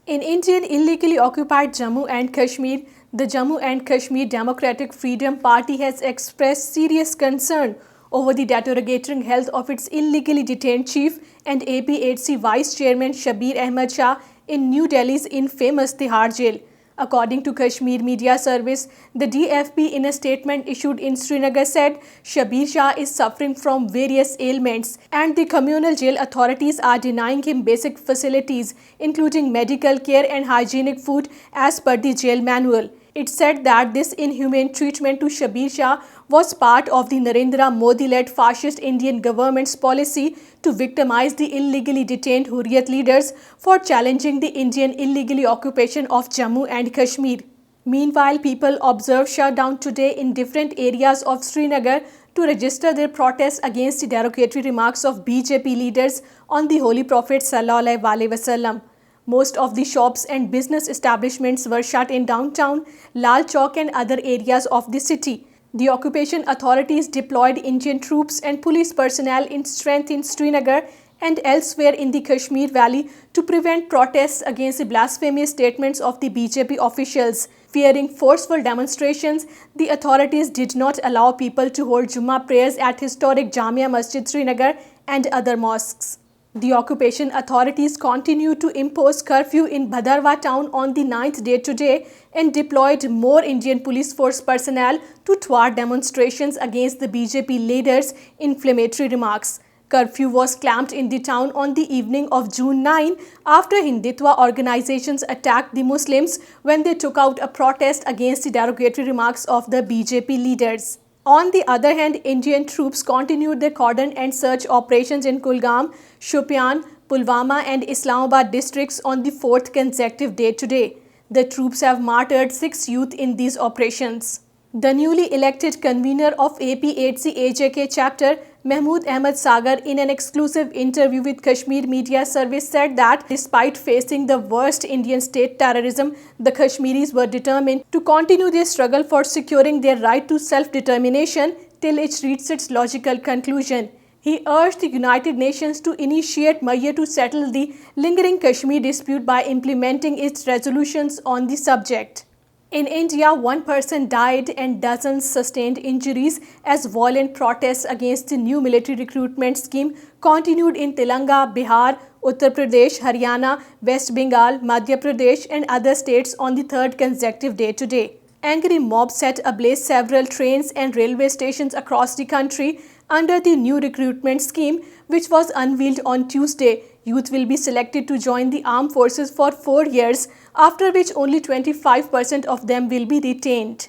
In Indian illegally occupied Jammu and Kashmir, the Jammu and Kashmir Democratic Freedom Party has expressed serious concern over the deteriorating health of its illegally detained chief and APHC Vice Chairman Shabbir Shah in New Delhi's infamous Tihar jail. According to Kashmir Media Service, the DFP in a statement issued in Srinagar said Shabbir Shah is suffering from various ailments and the communal jail authorities are denying him basic facilities including medical care and hygienic food as per the jail manual. It said that this inhumane treatment to Shabbir Shah was part of the Narendra Modi-led fascist Indian government's policy to victimize the illegally detained Hurriyat leaders for challenging the Indian illegally occupation of Jammu and Kashmir. Meanwhile, people observed shutdown today in different areas of Srinagar to register their protest against the derogatory remarks of BJP leaders on the Holy Prophet Sallallahu Alaihi Wasallam. Most of the shops and business establishments were shut in downtown, Lal Chowk and other areas of the city. The occupation authorities deployed Indian troops and police personnel in strength in Srinagar and elsewhere in the Kashmir Valley to prevent protests against the blasphemous statements of the BJP officials. Fearing forceful demonstrations, the authorities did not allow people to hold Jummah prayers at historic Jamia Masjid Srinagar and other mosques. The occupation authorities continue to impose curfew in Bhadarwah town on the 9th day today and deployed more Indian police force personnel to thwart demonstrations against the BJP leaders' inflammatory remarks. Curfew was clamped in the town on the evening of June 9 after Hindutva organizations attacked the Muslims when they took out a protest against the derogatory remarks of the BJP leaders. On the other hand, Indian troops continued their cordon and search operations in Kulgam, Shopian, Pulwama and Islamabad districts on the 4th consecutive day today. The troops have martyred 6 youth in these operations. The newly elected convener of SHJ&K chapter, Mahmood Ahmad Sagar, in an exclusive interview with Kashmir Media Service said that despite facing the worst Indian state terrorism, the Kashmiris were determined to continue their struggle for securing their right to self-determination till it reached its logical conclusion. He urged the United Nations to initiate measures to settle the lingering Kashmir dispute by implementing its resolutions on the subject. In India, 1 person died and dozens sustained injuries as violent protests against the new military recruitment scheme continued in Telangana, Bihar, Uttar Pradesh, Haryana, West Bengal, Madhya Pradesh and other states on the 3rd consecutive day today. Angry mobs set ablaze several trains and railway stations across the country under the new recruitment scheme, which was unveiled on Tuesday. Youth will be selected to join the armed forces for 4 years, after which only 25% of them will be retained.